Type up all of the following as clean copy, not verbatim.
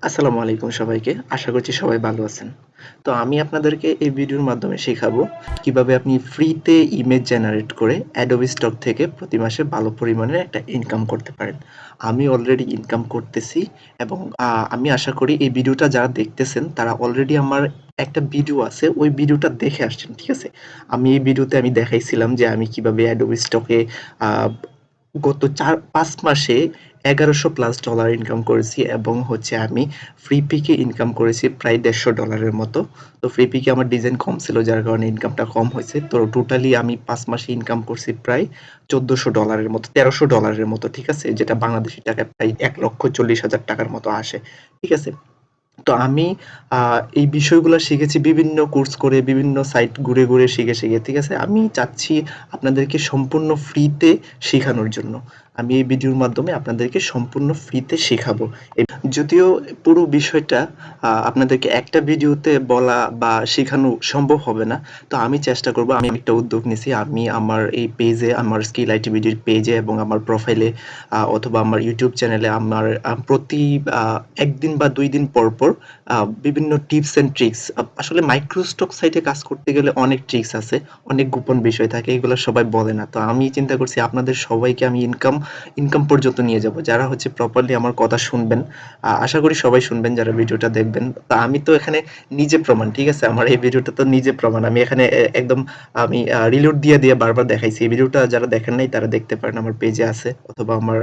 আসসালামু আলাইকুম সবাইকে। আশা করছি সবাই ভালো আছেন। তো আমি আপনাদেরকে এই ভিডিওর মাধ্যমে শেখাবো কিভাবে আপনি ফ্রিতে ইমেজ জেনারেট করে Adobe Stock থেকে প্রতি মাসে ভালো পরিমাণের একটা ইনকাম করতে পারেন। আমি অলরেডি ইনকাম করতেছি এবং আমি আশা করি এই ভিডিওটা যারা দেখতেছেন তারা অলরেডি আমার একটা ভিডিও আছে, ওই ভিডিওটা দেখে আসছেন, ঠিক আছে? আমি এই ভিডিওতে দেখাইছিলাম যে আমি কিভাবে Adobe Stock এ আ গত ৪-৫ মাসে $১১০০+ ইনকাম করেছি এবং আমি ফ্রি পিকে ইনকাম করেছি প্রায় $১৫০ মতো। তো ফ্রি পিকে আমার ডিজাইন কম ছিল যার কারণে ইনকামটা কম হয়েছে। তো টোটালি আমি ৫ মাসে ইনকাম করছি প্রায় $১৪০০ মতো, $১৩০০ মতো, ঠিক আছে? যেটা বাংলাদেশী টাকায় প্রায় ৳১,৪০,০০০ মতো আসে। ঠিক আছে? তো আমি এই বিষয়গুলা শিখেছি বিভিন্ন কোর্স করে, বিভিন্ন সাইট ঘুরে শিখে, ঠিক আছে? আমি চাচ্ছি আপনাদেরকে সম্পূর্ণ ফ্রিতে শেখানোর জন্য। আমি এই ভিডিওর মাধ্যমে আপনাদেরকে সম্পূর্ণ ফ্রিতে শেখাবো। যদিও পুরো বিষয়টা আপনাদেরকে একটা ভিডিওতে বলা বা শেখানো সম্ভব হবে না। তো আমি চেষ্টা করব, আমি একটা উদ্যোগ নিছি। আমি আমার এই পেজে, আমার স্কিল আইটিভিডির পেজে এবং আমার প্রোফাইলে অথবা আমার YouTube চ্যানেলে আমার প্রতি ১ দিন বা ২ দিন পর বিভিন্ন টিপস অ্যান্ড ট্রিকস, আসলে মাইক্রোস্টক সাইটে কাজ করতে গেলে অনেক ট্রিকস আছে, অনেক গোপন বিষয় থাকে, এগুলো সবাই বলে না। তো আমি চিন্তা করছি আপনাদের সবাইকে আমি ইনকাম পর্যন্ত নিয়ে যাব। যারা প্রপারলি আমার কথা শুনবেন, আশা করি সবাই শুনবেন যারা ভিডিওটা দেখবেন। তো আমি তো এখানে নিজে প্রমাণ, ঠিক আছে? আমার এই ভিডিওটা তো নিজে প্রমাণ। আমি এখানে একদম আমি রিলোড দিয়ে বারবার দেখাইছি। এই ভিডিওটা যারা দেখেন নাই তারা দেখতে পারেন, আমার পেজে আছে অথবা আমার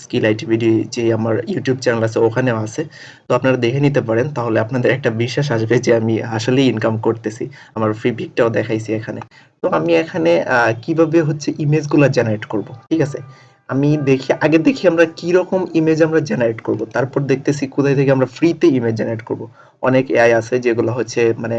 স্কিল আইটিভিডি যে আমার ইউটিউব চ্যানেল আছে ওখানেও আছে। তো আপনারা দেখে নিতে পারেন, তাহলে আপনাদের একটা বিশ্বাস আসবে যে আমি আসলেই ইনকাম করতেছি। আমার ফ্রি পিকটাও দেখাইছি এখানে। তো আমি এখানে কিভাবে ইমেজগুলা জেনারেট করব, ঠিক আছে? আগে দেখি আমরা কিরকম ইমেজ আমরা জেনারেট করব। তারপর দেখতেছি কোথায় থেকে আমরা ফ্রিতে ইমেজ জেনারেট করব। অনেক এআই আছে যেগুলো মানে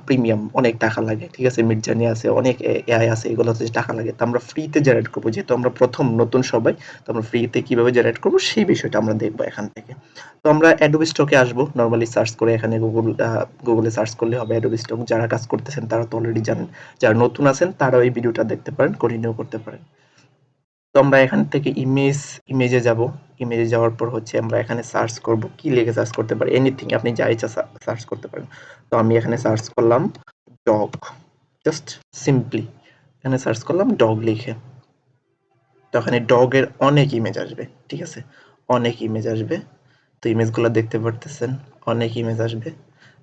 প্রিমিয়াম, অনেক টাকা লাগে। ঠিক আছে? মিডজার্নি আছে, অনেক এআই আছে, এগুলোতে টাকা লাগে। তো আমরা ফ্রিতে জেনারেট করব। যেহেতু আমরা প্রথম নতুন সবাই, তো আমরা ফ্রিতে কিভাবে জেনারেট করব সেই বিষয়টা আমরা দেখব এখান থেকে। তো আমরা Adobe Stock এ আসবো। নরমালি সার্চ করে এখানে গুগলে সার্চ করলে হবে Adobe Stock। যারা কাজ করতেছেন তারা তো অলরেডি জানেন। যারা নতুন আছেন তারাও এই ভিডিওটা দেখতে পারেন, কন্টিনিউ করতে পারেন। তো আমরা এখান থেকে ইমেজে যাব। ইমেজে যাওয়ার পর আমরা এখানে সার্চ করব। কি লিখে সার্চ করতে পারি? এনিথিং, আপনি যা ইচ্ছা সার্চ করতে পারেন। তো আমি এখানে সার্চ করলাম ডগ। জাস্ট সিম্পলি এখানে সার্চ করলাম ডগ লিখে। তো এখানে ডগের অনেক ইমেজ আসবে। ঠিক আছে? অনেক ইমেজ আসবে। তো ইমেজগুলো দেখতে পারতেছেন, অনেক ইমেজ আসবে।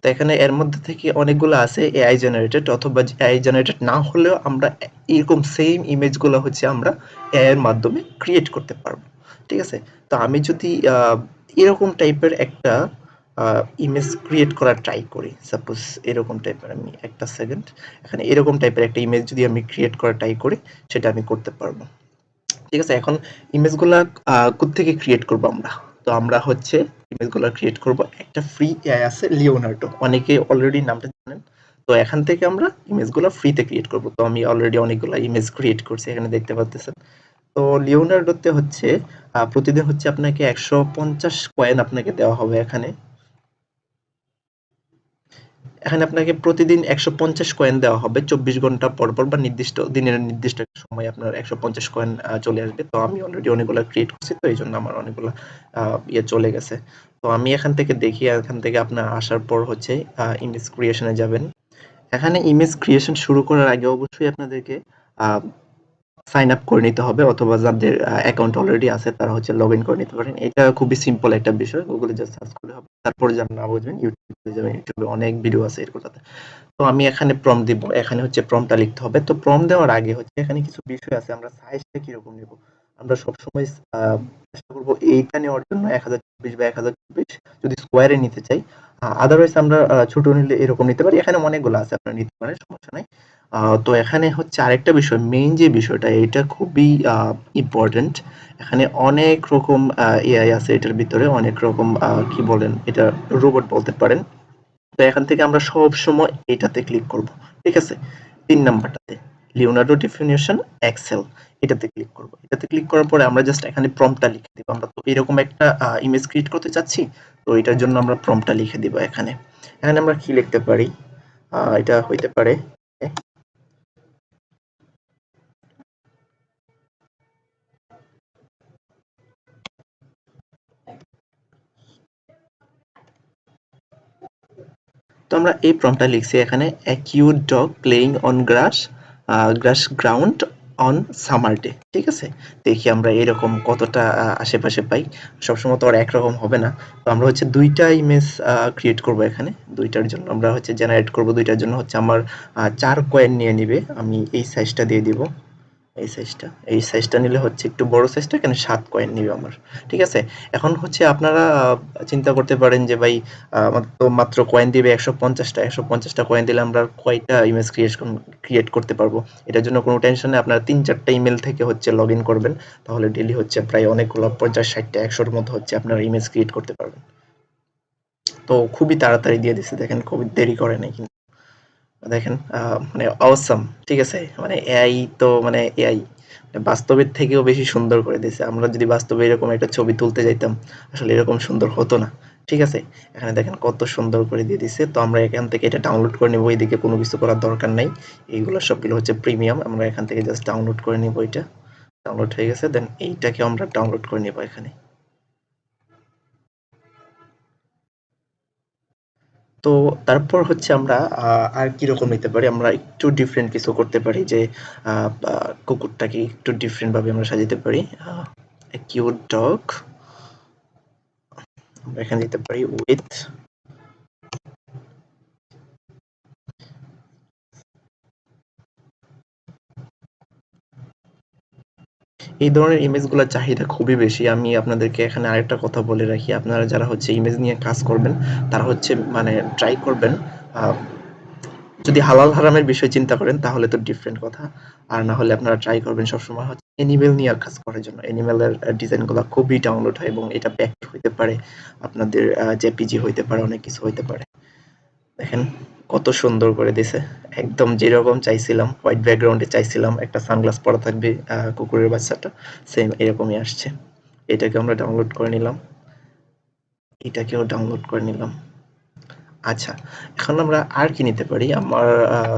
তো এখানে এর মধ্যে থেকে অনেকগুলো আছে এআই জেনারেটেড, অথবা এআই জেনারেটেড না হলেও আমরা এরকম সেম ইমেজগুলো আমরা এআই এর মাধ্যমে ক্রিয়েট করতে পারবো। ঠিক আছে? তো আমি যদি এরকম টাইপের একটা ইমেজ ক্রিয়েট করার ট্রাই করি, সাপোজ এরকম টাইপের, আমি একটা সেকেন্ড, এখানে এরকম টাইপের একটা ইমেজ যদি আমি ক্রিয়েট করার ট্রাই করি, সেটা আমি করতে পারবো। ঠিক আছে? এখন ইমেজগুলা কোত্থেকে ক্রিয়েট করব আমরা? তো আমরা ইমেজগুলা ক্রিয়েট করব একটা ফ্রি এআই আছে লিওনার্ডো। অনেকে অলরেডি নামটা জানেন। তো এখান থেকে আমরা ইমেজগুলা ফ্রিতে ক্রিয়েট করব। তো আমি অলরেডি অনেকগুলা ইমেজ ক্রিয়েট করছি, এখানে দেখতে পাচ্ছেন। তো লিওনার্ডোতে প্রতিদিন আপনাকে ১৫০ কয়েন আপনাকে দেওয়া হবে এখানে। এখানে আপনাকে প্রতিদিন ১৫০ কয়েন দেওয়া হবে ২৪ ঘন্টা পর বা দিনের নির্দিষ্ট একটা সময় আপনার ১৫০ কয়েন চলে আসবে। তো আমি অলরেডি অনেকগুলা ক্রিয়েট করছি, তো এইজন্য আমার অনেকগুলা চলে গেছে। তো আমি এখান থেকে দেখি, এখান থেকে আপনার আসার পর ইমেজ ক্রিয়েশন এ যাবেন। এখানে ইমেজ ক্রিয়েশন শুরু করার আগে অবশ্যই আপনাদেরকে আ সাইন আপ করে নিতে হবে, অথবা যাদের অ্যাকাউন্ট অলরেডি আছে তারা লগইন করে নিতে পারেন। এটা খুবই সিম্পল একটা বিষয়। গুগলে জাস্ট সার্চ করলে হবে। তারপরে যারা না বুঝবেন ইউটিউবে যাবেন। ইউটিউবে অনেক ভিডিও আছে এগুলোতে। তো আমি এখানে প্রম্পট দিব। এখানে প্রম্পটটা লিখতে হবে। তো প্রম্পট দেওয়ার আগে এখানে কিছু বিষয় আছে। আমরা সাইজটা কিরকম নিব? আমরা সবসময় চেষ্টা করব এইটা নেওয়ার জন্য ১০২৪ বা ১০২৪ যদি স্কোয়ারে নিতে চাই। আদারওয়াইজ আমরা ছোট নিলে এরকম নিতে পারি। এখানে অনেকগুলো আছে, আপনারা নিতে পারেন, সমস্যা নাই। তো এখানে আরেকটা বিষয়, মেইন যে বিষয়টা এটা খুবই ইম্পর্টেন্ট। এখানে অনেক রকম এআই আছে, এটার ভিতরে অনেক রকম কি বলেন, এটা রোবট বলতে পারেন। তো এখান থেকে আমরা সবসময় এটাতে ক্লিক করব। ঠিক আছে? ৩ নাম্বারটাতে লিওনার্ডো ডেফিনিশন এক্সেল, এটাতে ক্লিক করব। এটাতে ক্লিক করার পরে আমরা জাস্ট এখানে প্রম্পটটা লিখে দিব। আমরা তো এরকম একটা ইমেজ ক্রিয়েট করতে চাচ্ছি। তো এটার জন্য আমরা প্রম্পটটা লিখে দিব এখানে। এখানে আমরা কি লিখতে পারি? এটা হইতে পারে তো আমরা এই প্রম্পটটা লিখছি এখানে, a cute dog playing on grass ground on summer day. ঠিক আছে, দেখি আমরা এরকম কতটা আশেপাশে পাই। সবসময় তো আর একরকম হবে না। তো আমরা হচ্ছে দুইটা ইমেজ ক্রিয়েট করব এখানে। দুইটার জন্য আমরা হচ্ছে জেনারেট করব। দুইটার জন্য হচ্ছে আমার 4 কয়েন নিয়ে নিবে। আমি এই সাইজটা দিয়ে দিব। এই সাইজটা নিলে হচ্ছে একটু বড় সাইজটা, এখানে 7 কয়েন নিবে আমার। ঠিক আছে, এখন হচ্ছে আপনারা চিন্তা করতে পারেন যে ভাই আমার তো মাত্র কয়েন দিবে 150টা, 150টা কয়েন দিলে আমরা কয়টা ইমেজ ক্রিয়েট করতে পারবো? এটার জন্য কোনো টেনশন নেই। আপনারা 3-4টা ইমেল থেকে হচ্ছে লগ ইন করবেন, তাহলে ডেলি হচ্ছে প্রায় অনেকগুলো 50-60টা 100-র মতো হচ্ছে আপনারা ইমেজ ক্রিয়েট করতে পারবেন। তো খুবই তাড়াতাড়ি দিয়ে দিছে, দেখেন খুবই দেরি করে নাই কিন্তু। দেখেন মানে অসাম। ঠিক আছে, মানে এআই তো মানে এআই বাস্তবের থেকেও বেশি সুন্দর করে দিয়েছে। আমরা যদি বাস্তবে এরকম একটা ছবি তুলতে যাইতাম, আসলে এরকম সুন্দর হতো না। ঠিক আছে, এখানে দেখেন কত সুন্দর করে দিয়ে দিছে। তো আমরা এখান থেকে এটা ডাউনলোড করে নেবো, এদিকে কোনো কিছু করার দরকার নাই। এইগুলো সবগুলো হচ্ছে প্রিমিয়াম, আমরা এখান থেকে জাস্ট ডাউনলোড করে নিব। এটা ডাউনলোড হয়ে গেছে, দেন এইটাকে আমরা ডাউনলোড করে নিব এখানে। তো তারপর হচ্ছে আমরা আর কিরকম নিতে পারি, আমরা একটু ডিফারেন্ট কিছু করতে পারি যে কুকুরটাকে একটু ডিফারেন্ট ভাবে আমরা সাজাতে পারি। কিউট ডগ আমরা এখানে দিতে পারি উইথ। এই ধরনের ইমেজগুলোর চাহিদা খুবই বেশি। আমি আপনাদেরকে এখানে আরেকটা কথা বলে রাখি, আপনারা যারা হচ্ছে ইমেজ নিয়ে কাজ করবেন তারা হচ্ছে মানে ট্রাই করবেন, যদি হালাল হারামের বিষয় চিন্তা করেন তাহলে তো ডিফারেন্ট কথা। আর না হলে আপনারা ট্রাই করবেন সবসময় হচ্ছে অ্যানিমেল নিয়ে কাজ করার জন্য। অ্যানিমেলের ডিজাইনগুলো খুবই ডাউনলোড হয় এবং এটা ব্যাক হইতে পারে, আপনাদের জেপিজি হইতে পারে, অনেক কিছু হইতে পারে। দেখেন কত সুন্দর করে দিছে, একদম যেরকম চাইছিলাম। হোয়াইট ব্যাকগ্রাউন্ডে চাইছিলাম, একটা সানগ্লাস পরা থাকবে কুকুরের বাচ্চাটা, সেম এরকমই আসছে। এটাকে আমরা ডাউনলোড করে নিলাম, এটাকেও ডাউনলোড করে নিলাম। আচ্ছা, এখন আমরা আর কি নিতে পারি? আমার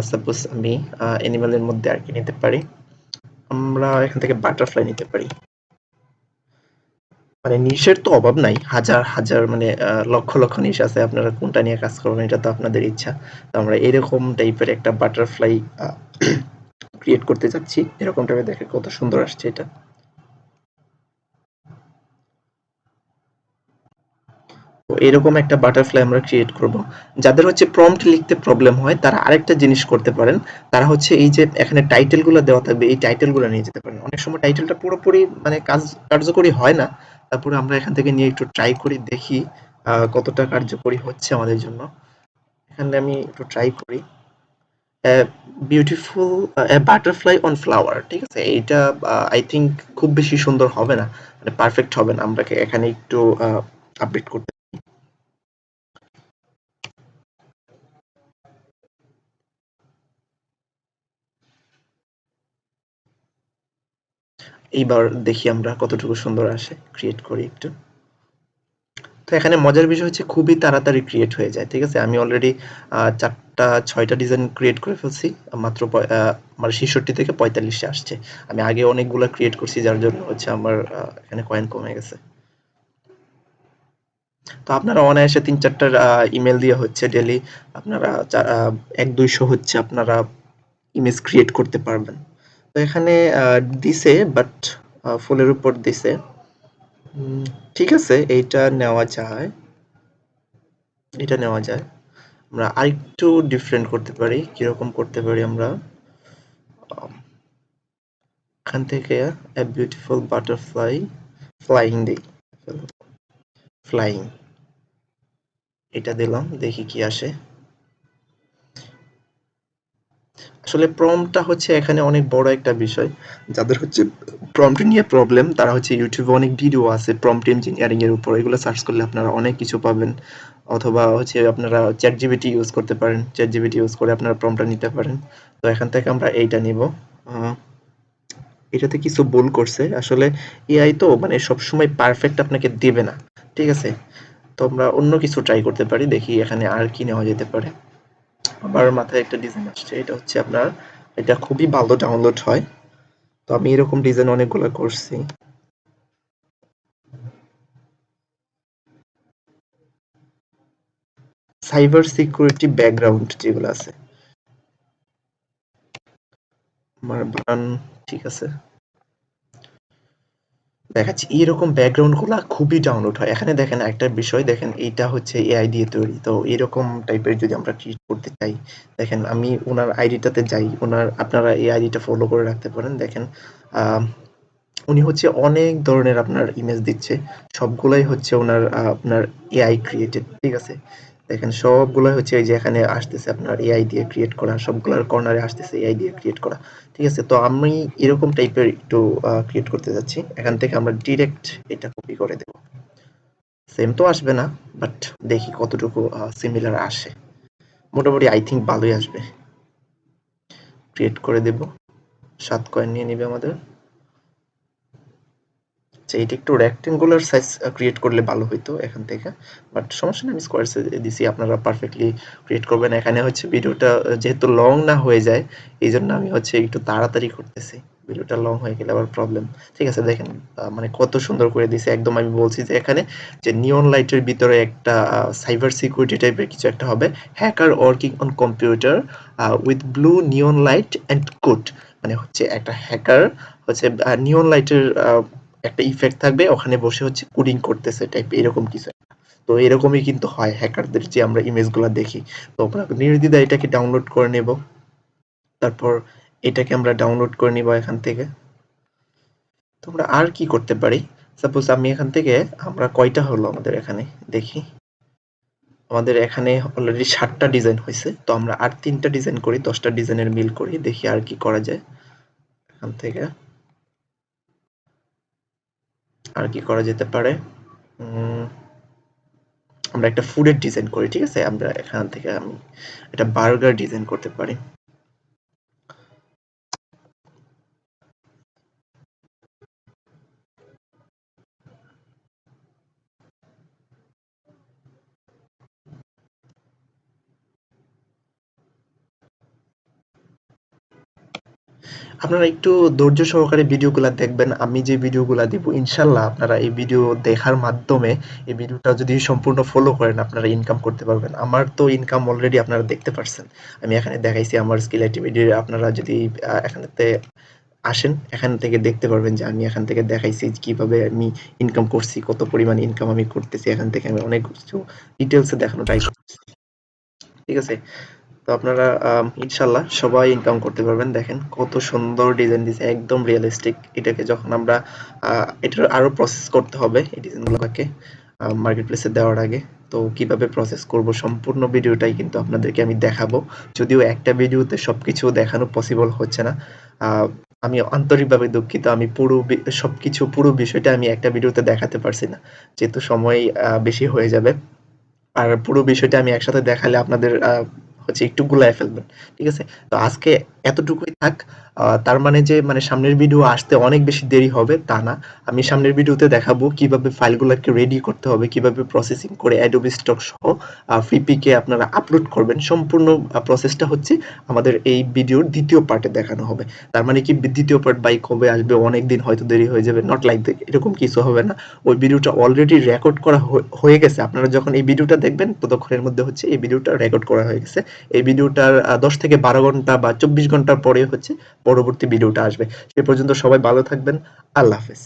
সাপোজ আমি অ্যানিমালের মধ্যে আর কি নিতে পারি? আমরা এখান থেকে বাটারফ্লাই নিতে পারি। মানে নিশের তো অভাব নাই, হাজার হাজার মানে লক্ষ লক্ষ নিশ আছে। আপনারা কোনটা নিয়ে কাজ করবেন এটা তো আপনাদের ইচ্ছা। তো আমরা এরকম টাইপের একটা বাটারফ্লাই ক্রিয়েট করতে চাচ্ছি। এরকম টাইপের, দেখে কত সুন্দর আসছে এটা। তো এরকম একটা বাটারফ্লাই আমরা ক্রিয়েট করব। যাদের হচ্ছে প্রম্পট লিখতে প্রবলেম হয় তারা আরেকটা জিনিস করতে পারেন। তারা হচ্ছে এই যে এখানে টাইটেল গুলো দেওয়া থাকবে, এই টাইটেল গুলো নিয়ে যেতে পারেন। অনেক সময় টাইটেলটা পুরোপুরি মানে কার্যকরী হয় না। তারপরে আমরা এখান থেকে নিয়ে একটু ট্রাই করি, দেখি কতটা কার্যকরী হচ্ছে আমাদের জন্য। এখানে আমি একটু ট্রাই করি। Beautiful butterfly on flower. ঠিক আছে, এইটা আই থিঙ্ক খুব বেশি সুন্দর হবে না, মানে পারফেক্ট হবে না। আমরা এখানে একটু আপডেট করতে, এইবার দেখি আমরা কতটুকু সুন্দর আসে। ক্রিয়েট করি একটু। তো এখানে মজার বিষয় হচ্ছে খুবই তাড়াতাড়ি ক্রিয়েট হয়ে যায়। ঠিক আছে, আমি অলরেডি 4টা 6টা ডিজাইন ক্রিয়েট করে ফেলছি। মাত্র আমার 66 থেকে 45-এ আসছে। আমি আগে অনেকগুলা ক্রিয়েট করছি, যার জন্য হচ্ছে আমার এখানে কয়েন কমে গেছে। তো আপনারা অনায়াসে 3-4টা ইমেল দিয়ে হচ্ছে ডেইলি আপনারা 1-200 হচ্ছে আপনারা ইমেজ ক্রিয়েট করতে পারবেন। তো এখানে দিছে, বাট ফুলের উপর দিছে। ঠিক আছে, এইটা নেওয়া যায়, এটা নেওয়া যায়। আমরা আরেকটু ডিফারেন্ট করতে পারি। কিরকম করতে পারি আমরা? আম এখান থেকে a beautiful butterfly flying দেই। ফ্লাইং এটা দিলাম, দেখি কি আসে। আসলে প্রম্পটটা হচ্ছে এখানে অনেক বড় একটা বিষয়। যাদের হচ্ছে প্রম্পট নিয়ে প্রবলেম তারা হচ্ছে ইউটিউবে অনেক ভিডিও আছে প্রম্পট ইঞ্জিনিয়ারিং এর উপর। এগুলো সার্চ করলে আপনারা অনেক কিছু পাবেন। অথবা হচ্ছে আপনারা ChatGPT ইউজ করতে পারেন। ChatGPT ইউজ করে আপনারা প্রম্পটটা নিতে পারেন। তো এখান থেকে আমরা এইটা নিব। আ এটাতে কিছু ভুল করছে। আসলে এআই তো মানে সবসময় পারফেক্ট আপনাকে দেবে না। ঠিক আছে? তো আমরা অন্য কিছু ট্রাই করতে পারি। দেখি এখানে আর কি নেওয়া যেতে পারে। আমার মাথায় একটা ডিজাইন আসছে। এটা হচ্ছে আপনার, এটা খুবই ভালো ডাউনলোড হয়। তো আমি এরকম ডিজাইন অনেকগুলো করছি। সাইবার সিকিউরিটি ব্যাকগ্রাউন্ড যেগুলো আছে, আমার বানান ঠিক আছে, দেখাচ্ছি। এরকম ব্যাকগ্রাউন্ড গুলা খুবই ডাউনলোড হয়। এখানে দেখেন একটা বিষয়, দেখেন এইটা হচ্ছে এআই দিয়ে তৈরি। তো এরকম টাইপের যদি আমরা ক্রিয়েট করতে চাই, দেখেন আমি ওনার আইডিটাতে যাই, ওনার আপনারা এই আইডিটা ফলো করে রাখতে পারেন। দেখেন উনি হচ্ছে অনেক ধরনের আপনার ইমেজ দিচ্ছে, সবগুলাই হচ্ছে ওনার আপনার এআই ক্রিয়েটেড, ঠিক আছে। দেখেন সবগুলাই হচ্ছে এই যে এখানে আসতেছে আপনার এআই দিয়ে ক্রিয়েট করা, সবগুলোর কর্নারে আসতেছে এআই দিয়ে ক্রিয়েট করা, ঠিক আছে। তো আমি এরকম টাইপের একটু ক্রিয়েট করতে যাচ্ছি। এখান থেকে আমরা ডিরেক্ট এটা কপি করে দেব। সেম তো আসবে না, বাট দেখি কতটুকু সিমিলার আসে। মোটামুটি আই থিঙ্ক ভালোই আসবে। ক্রিয়েট করে দেব। 7 কয়েন নিয়ে নিবে আমাদের। আচ্ছা, এটা একটু রেক্টেঙ্গুলার সাইজ ক্রিয়েট করলে ভালো হইতো এখান থেকে, বাট সমস্যা নেই, আমি স্কোয়ার সাইজে দিছি, আপনারা পারফেক্টলি ক্রিয়েট করবেন। এখানে হচ্ছে ভিডিওটা যেহেতু লং না হয়ে যায়, এই জন্য আমি হচ্ছে একটু তাড়াতাড়ি করতেছি, ভিডিওটা লং হয়ে গেলে আবার প্রবলেম। ঠিক আছে, দেখেন মানে কত সুন্দর করে দিছে একদম। আমি বলছি যে এখানে যে নিয়ন লাইটের ভিতরে একটা সাইবার সিকিউরিটি টাইপের কিছু একটা হবে, hacker working on computer with blue neon light and code. মানে হচ্ছে একটা হ্যাকার হচ্ছে নিয়ন লাইটের একটা ইফেক্ট থাকবে, ওখানে বসে হচ্ছে কোডিং করতেছে টাইপ এরকম কিছু একটা। তো এরকমই কিন্তু হয় হ্যাকারদের যে আমরা ইমেজগুলো দেখি। তো আমরা নির্দ্বিধায় এটাকে ডাউনলোড করে নেব। তারপর এটাকে আমরা ডাউনলোড করে নিব এখান থেকে। তো আমরা আর কি করতে পারি, সাপোজ আমি এখান থেকে, আমরা কয়টা হলো আমাদের এখানে দেখি, আমাদের এখানে অলরেডি 7টা ডিজাইন হয়েছে। তো আমরা আর 3টা ডিজাইন করি, 10টা ডিজাইনের মিল করি, দেখি আর কি করা যায় এখান থেকে। আর কি করা যেতে পারে, আমরা একটা ফুডের ডিজাইন করি, ঠিক আছে। আমরা এখান থেকে আমি একটা বার্গার ডিজাইন করতে পারি। আপনারা একটু ধৈর্য সহকারে ভিডিওগুলা দেখবেন। আমি যে ভিডিওগুলা দিব, ইনশাল্লাহ আপনারা এই ভিডিও দেখার মাধ্যমে, এই ভিডিওটা যদি সম্পূর্ণ ফলো করেন, আপনারা ইনকাম করতে পারবেন। আমার তো ইনকাম অলরেডি আপনারা দেখতে পারছেন। আমি এখানে দেখাইছি আমার স্কিল অ্যাক্টিভিটি। আপনারা যদি এখানেতে আসেন, এখান থেকে দেখতে পারবেন যে আমি এখান থেকে দেখাইছি কিভাবে আমি ইনকাম করছি, কত পরিমাণ ইনকাম আমি করতেছি। এখান থেকে আমি অনেক কিছু ডিটেইলসে দেখানো ট্রাই করছি, ঠিক আছে। তো আপনারা ইনশাল্লাহ সবাই ইনকাম করতে পারবেন। দেখেন কত সুন্দর ডিজাইন দিছে, একদম রিয়েলিস্টিক। এটাকে যখন আমরা এটার আরো প্রসেস করতে হবে এই ডিজাইনগুলোকে মার্কেট প্লেসে দেওয়ার আগে। তো কিভাবে প্রসেস করব সম্পূর্ণ ভিডিওটাই কিন্তু আপনাদেরকে আমি দেখাবো। যদিও একটা ভিডিওতে সবকিছু দেখানো পসিবল হচ্ছে না, আমি আন্তরিকভাবে দুঃখিত। আমি সবকিছু পুরো বিষয়টা আমি একটা ভিডিওতে দেখাতে পারছি না, যেহেতু সময় বেশি হয়ে যাবে। আর পুরো বিষয়টা আমি একসাথে দেখালে আপনাদের হচ্ছে একটু গুলায় ফেলবেন। ঠিক আছে? তো আজকে এতটুকুই থাক। তার মানে যে মানে সামনের ভিডিও আসতে অনেক বেশি দেরি হবে তা না। আমি সামনের ভিডিওতে দেখাবো কিভাবে ফাইলগুলোকে রেডি করতে হবে, কিভাবে প্রসেসিং করে Adobe Stock সহ ফ্রিপিকে আপনারা আপলোড করবেন। সম্পূর্ণ প্রসেসটা হচ্ছে আমাদের এই ভিডিওর ২য় পার্টে দেখানো হবে। তার মানে কি ২য় পার্ট বাই কবে আসবে, অনেকদিন হয়তো দেরি হয়ে যাবে। নট লাইক দ্যাট, এরকম কিছু হবে না। ওই ভিডিওটা অলরেডি রেকর্ড করা হয়ে গেছে। আপনারা যখন এই ভিডিওটা দেখবেন ততক্ষণের মধ্যে হচ্ছে এই ভিডিওটা রেকর্ড করা হয়ে গেছে। এই ভিডিওটার ১০ থেকে ১২ ঘন্টা বা ২৪ ঘন্টার পরে হচ্ছে পরবর্তী ভিডিওটা আসবে। সে পর্যন্ত সবাই ভালো থাকবেন। আল্লাহ হাফেজ।